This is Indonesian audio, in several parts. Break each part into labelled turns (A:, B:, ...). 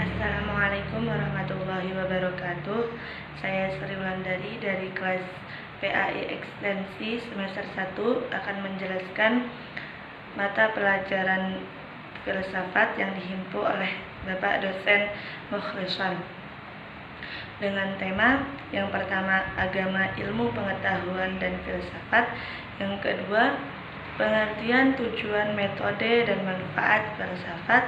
A: Assalamualaikum warahmatullahi wabarakatuh. Saya Sri Wulandari dari kelas PAI Ekstensi semester 1 akan menjelaskan mata pelajaran filsafat yang dihimpun oleh Bapak dosen Mukhlishan dengan tema yang pertama agama, ilmu, pengetahuan, dan filsafat. Yang kedua, pengertian, tujuan, metode, dan manfaat filsafat.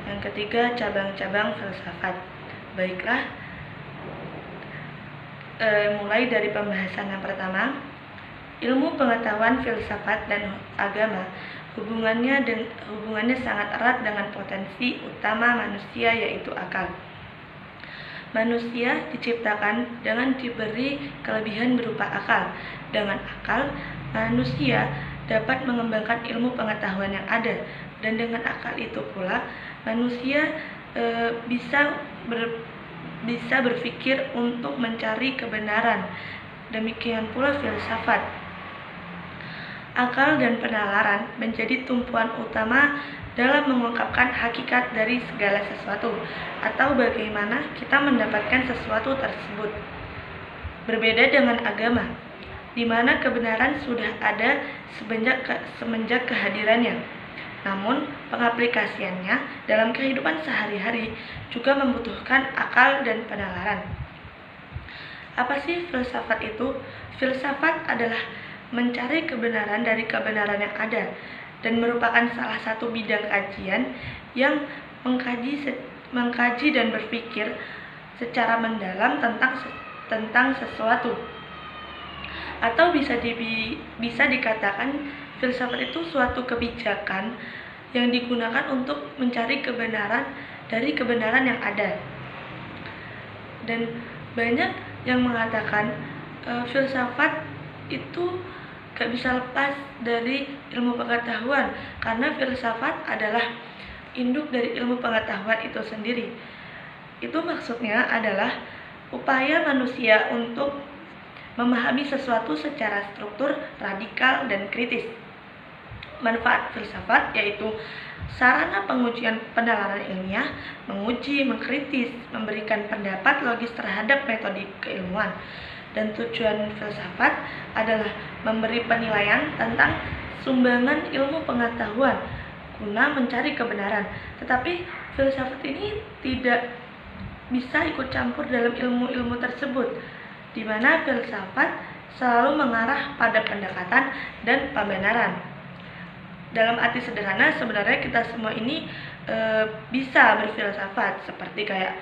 A: Yang ketiga, cabang-cabang filsafat. Baiklah, mulai dari pembahasan yang pertama. Ilmu, pengetahuan, filsafat, dan agama hubungannya sangat erat dengan potensi utama manusia, yaitu akal. Manusia diciptakan dengan diberi kelebihan berupa akal. Dengan akal, manusia dapat mengembangkan ilmu pengetahuan yang ada, dan dengan akal itu pula manusia bisa berpikir untuk mencari kebenaran. Demikian pula filsafat. Akal dan penalaran menjadi tumpuan utama dalam mengungkapkan hakikat dari segala sesuatu, atau bagaimana kita mendapatkan sesuatu tersebut. Berbeda dengan agama, di mana kebenaran sudah ada semenjak kehadirannya. Namun, pengaplikasiannya dalam kehidupan sehari-hari juga membutuhkan akal dan penalaran. Apa sih filsafat itu? Filsafat adalah mencari kebenaran dari kebenaran yang ada, dan merupakan salah satu bidang kajian yang mengkaji dan berpikir secara mendalam tentang sesuatu. Atau bisa dikatakan filsafat itu suatu kebijakan yang digunakan untuk mencari kebenaran dari kebenaran yang ada. Dan banyak yang mengatakan filsafat itu gak bisa lepas dari ilmu pengetahuan, karena filsafat adalah induk dari ilmu pengetahuan itu sendiri. Itu maksudnya adalah upaya manusia untuk memahami sesuatu secara struktur, radikal, dan kritis. Manfaat filsafat yaitu sarana pengujian penalaran ilmiah, menguji, mengkritis, memberikan pendapat logis terhadap metode keilmuan. Dan tujuan filsafat adalah memberi penilaian tentang sumbangan ilmu pengetahuan guna mencari kebenaran. Tetapi filsafat ini tidak bisa ikut campur dalam ilmu-ilmu tersebut, di mana filsafat selalu mengarah pada pendekatan dan pembenaran. Dalam arti sederhana, sebenarnya kita semua ini bisa berfilsafat, seperti kayak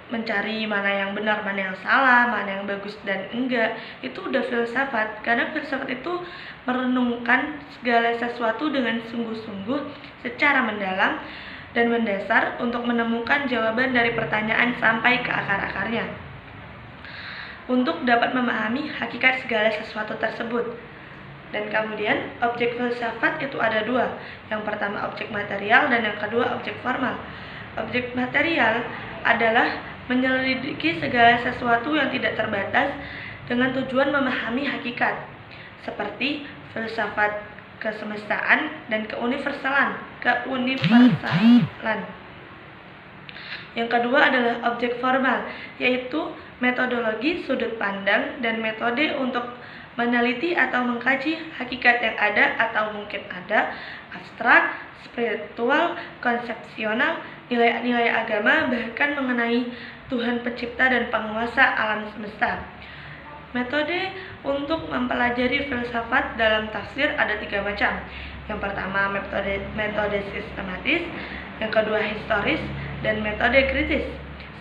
A: mencari mana yang benar, mana yang salah, mana yang bagus dan enggak. Itu udah filsafat, karena filsafat itu merenungkan segala sesuatu dengan sungguh-sungguh secara mendalam dan mendasar untuk menemukan jawaban dari pertanyaan sampai ke akar-akarnya, untuk dapat memahami hakikat segala sesuatu tersebut. Dan kemudian objek filsafat itu ada dua. Yang pertama objek material, dan yang kedua objek formal. Objek material adalah menyelidiki segala sesuatu yang tidak terbatas dengan tujuan memahami hakikat, seperti filsafat kesemestaan dan keuniversalan. Yang kedua adalah objek formal, yaitu metodologi, sudut pandang, dan metode untuk meneliti atau mengkaji hakikat yang ada atau mungkin ada, abstrak, spiritual, konsepsional, nilai-nilai agama, bahkan mengenai Tuhan pencipta dan penguasa alam semesta. Metode untuk mempelajari filsafat dalam tafsir ada 3 macam. Yang pertama metode sistematis, yang kedua historis, dan metode kritis.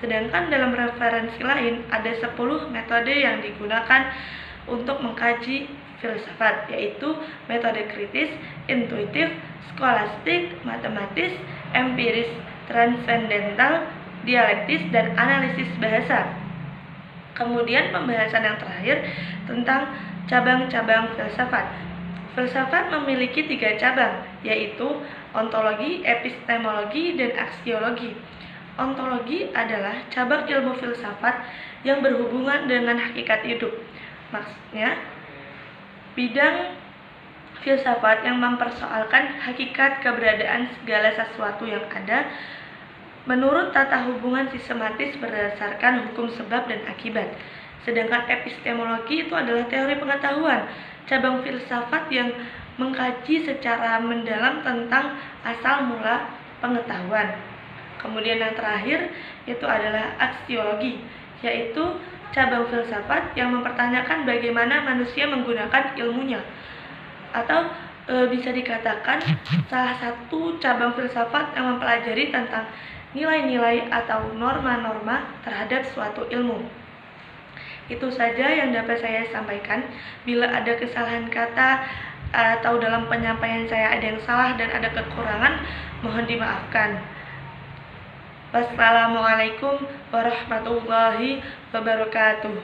A: Sedangkan dalam referensi lain ada 10 metode yang digunakan untuk mengkaji filsafat, yaitu metode kritis, intuitif, skolastik, matematis, empiris, transendental, dialektis, dan analisis bahasa. Kemudian pembahasan yang terakhir tentang cabang-cabang filsafat. Filsafat memiliki 3 cabang, yaitu ontologi, epistemologi, dan aksiologi. Ontologi adalah cabang ilmu filsafat yang berhubungan dengan hakikat hidup. Maksudnya, bidang filsafat yang mempersoalkan hakikat keberadaan segala sesuatu yang ada, menurut tata hubungan sistematis berdasarkan hukum sebab dan akibat. Sedangkan epistemologi itu adalah teori pengetahuan, cabang filsafat yang mengkaji secara mendalam tentang asal mula pengetahuan. Kemudian yang terakhir itu adalah aksiologi, yaitu cabang filsafat yang mempertanyakan bagaimana manusia menggunakan ilmunya. Atau bisa dikatakan salah satu cabang filsafat yang mempelajari tentang nilai-nilai atau norma-norma terhadap suatu ilmu. Itu saja yang dapat saya sampaikan. Bila ada kesalahan kata atau dalam penyampaian saya ada yang salah dan ada kekurangan, mohon dimaafkan. Wassalamualaikum warahmatullahi wabarakatuh.